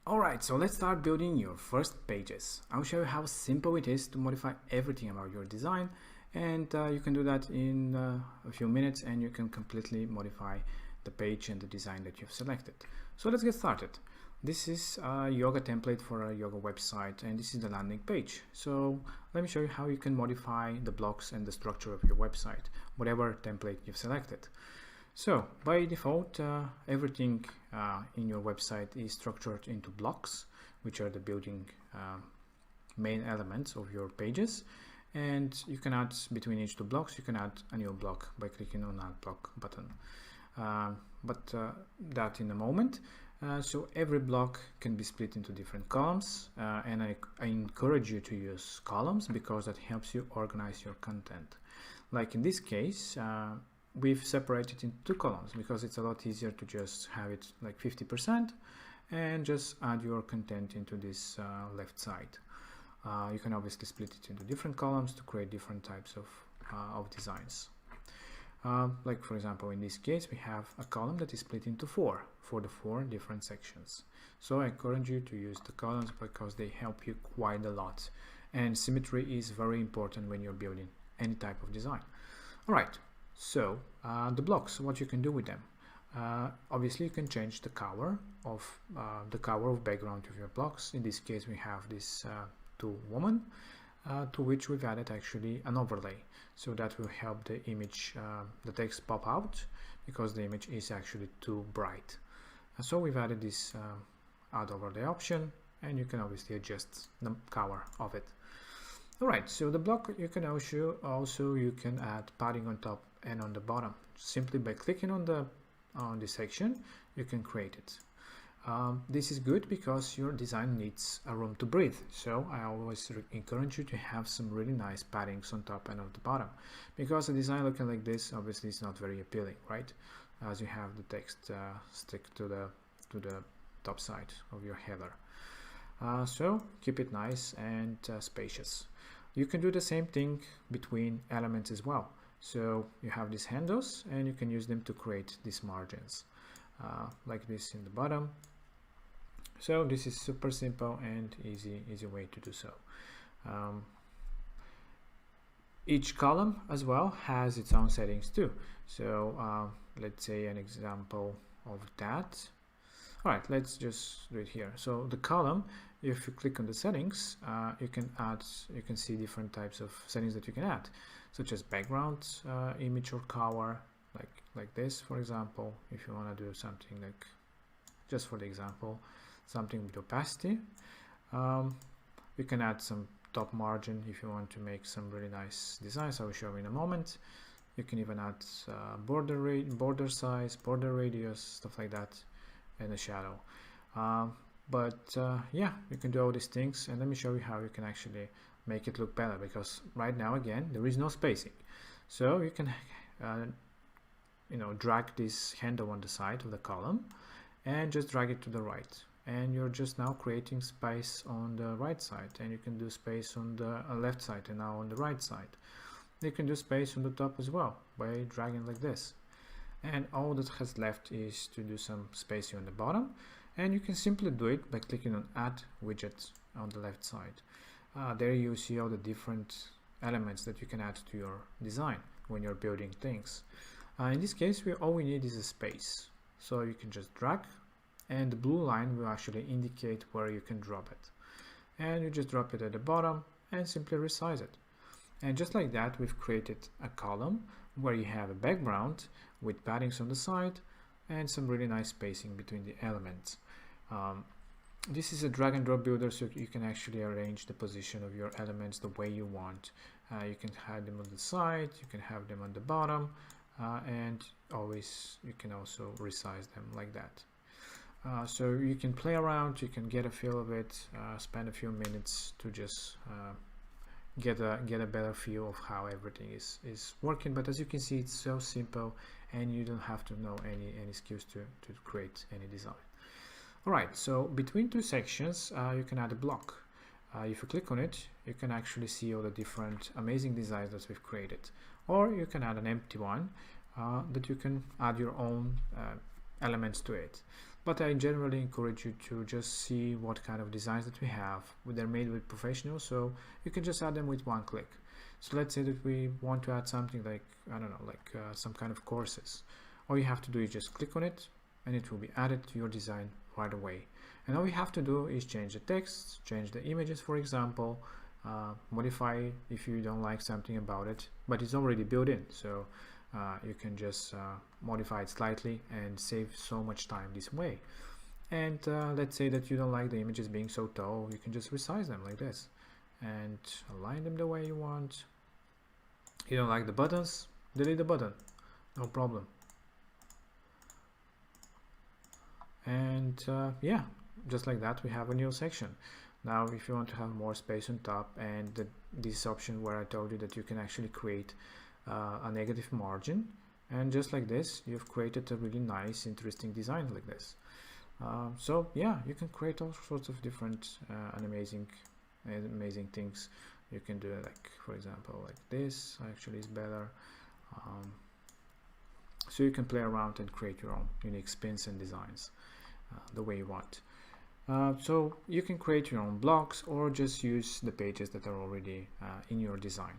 Alright, so let's start building your first pages. I'll show you how simple it is to modify everything about your design, and you can do that in a few minutes, and you can completely modify the page and the design that you've selected. So let's get started. This is a yoga template for a yoga website, and this is the landing page. So let me show you how you can modify the blocks and the structure of your website, whatever template you've selected. So by default, everything in your website is structured into blocks, which are the building main elements of your pages. And you can add between each two blocks, you can add a new block by clicking on Add Block button. But that in a moment. So every block can be split into different columns, and I encourage you to use columns because that helps you organize your content. Like in this case, we've separated into two columns because it's a lot easier to just have it like 50% and just add your content into this left side. You can obviously split it into different columns to create different types of designs. Like for example, in this case, we have a column that is split into four for the 4 different sections. So I encourage you to use the columns because they help you quite a lot. And symmetry is very important when you're building any type of design. All right. So the blocks, what you can do with them. Obviously, you can change the color of background of your blocks. In this case, we have this two women, to which we've added actually an overlay. So that will help the image, the text pop out because the image is actually too bright. So we've added this add overlay option, and you can obviously adjust the color of it. Alright, so the block you can also you can add padding on top and on the bottom. Simply by clicking on the section, you can create it. This is good because your design needs a room to breathe. So I always encourage you to have some really nice paddings on top and on the bottom, because a design looking like this obviously is not very appealing, right? As you have the text stick to the top side of your header. So keep it nice and spacious. You can do the same thing between elements as well. So you have these handles and you can use them to create these margins like this in the bottom. So this is super simple and easy way to do so. Each column as well has its own settings too. So let's say an example of that. All right, let's just do it here. So the column, if you click on the settings, you can see different types of settings that you can add, such as background, image or color, like this, for example. If you want to do something like, just for the example, something with opacity, you can add some top margin if you want to make some really nice designs. I will show you in a moment. You can even add border size, border radius, stuff like that, and a shadow. Yeah, you can do all these things, and let me show you how you can actually make it look better, because right now again there is no spacing. So you can drag this handle on the side of the column and just drag it to the right, and you're just now creating space on the right side, and you can do space on the left side and now on the right side. You can do space on the top as well by dragging like this. And all that has left is to do some spacing on the bottom, and you can simply do it by clicking on Add Widget on the left side. There you see all the different elements that you can add to your design when you're building things. In this case, all we need is a space. So you can just drag, and the blue line will actually indicate where you can drop it. And you just drop it at the bottom and simply resize it. And just like that, we've created a column where you have a background with paddings on the side and some really nice spacing between the elements. This is a drag and drop builder, so you can actually arrange the position of your elements the way you want. You can have them on the side, you can have them on the bottom, and always you can also resize them like that. So you can play around, you can get a feel of it, spend a few minutes to just get a better feel of how everything is working. But as you can see, it's so simple, and you don't have to know any skills to create any design. All right, so between two sections, you can add a block. If you click on it, you can actually see all the different amazing designs that we've created. Or you can add an empty one that you can add your own elements to it. but I generally encourage you to just see what kind of designs that we have. They're made with professionals, so you can just add them with one click. So let's say that we want to add something like, I don't know, like some kind of courses. All you have to do is just click on it and it will be added to your design right away. And all you have to do is change the text, change the images, for example, modify if you don't like something about it, but it's already built in, so you can just modify it slightly and save so much time this way. And let's say that you don't like the images being so tall, you can just resize them like this and align them the way you want. You don't like the buttons, delete the button, no problem. And yeah, just like that we have a new section. Now if you want to have more space on top, and this option where I told you that you can actually create a negative margin, and just like this you've created a really nice interesting design like this. So yeah, you can create all sorts of different and amazing things. You can do it like, for example, like this actually is better. So you can play around and create your own unique spins and designs the way you want. So you can create your own blocks or just use the pages that are already in your design.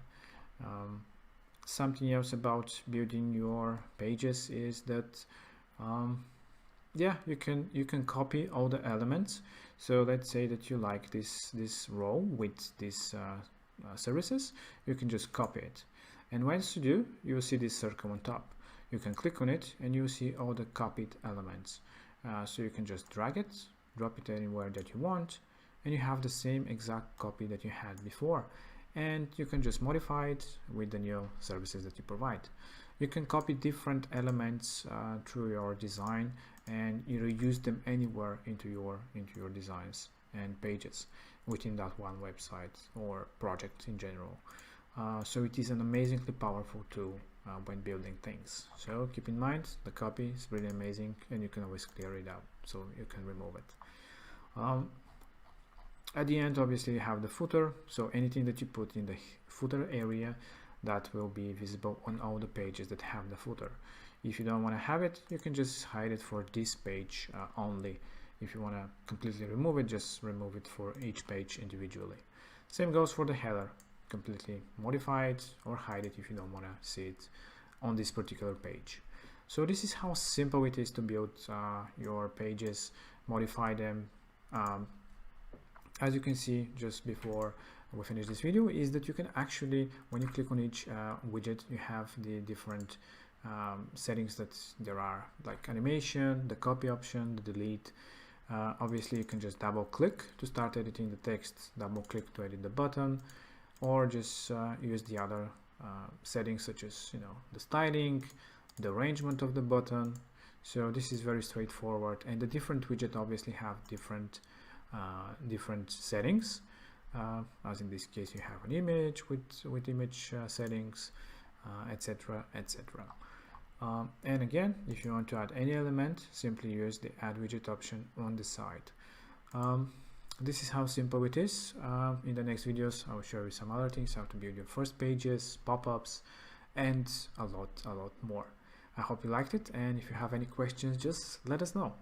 Something else about building your pages is that yeah, you can copy all the elements. So let's say that you like this row with these services, you can just copy it, and once you do, you'll see this circle on top. You can click on it and you'll see all the copied elements. So you can just drag it, drop it anywhere that you want, and you have the same exact copy that you had before, and you can just modify it with the new services that you provide. You can copy different elements through your design and you reuse them anywhere into your designs and pages within that one website or project in general. So it is an amazingly powerful tool when building things. So keep in mind, the copy is really amazing and you can always clear it out, so you can remove it. At the end, obviously, you have the footer, so anything that you put in the footer area, that will be visible on all the pages that have the footer. If you don't want to have it, you can just hide it for this page only. If you want to completely remove it, just remove it for each page individually. Same goes for the header. Completely modify it or hide it if you don't want to see it on this particular page. So this is how simple it is to build your pages, modify them. As you can see just before we finish this video, is that you can actually, when you click on each widget, you have the different settings that there are, like animation, the copy option, the delete. Obviously you can just double click to start editing the text, double click to edit the button, or just use the other settings such as, you know, the styling, the arrangement of the button. So this is very straightforward, and the different widgets obviously have different settings. As in this case, you have an image with image settings, etc, etc. And again, if you want to add any element, simply use the add widget option on the side. This is how simple it is. In the next videos, I'll show you some other things, how to build your first pages, pop-ups, and a lot more. I hope you liked it, and if you have any questions, just let us know.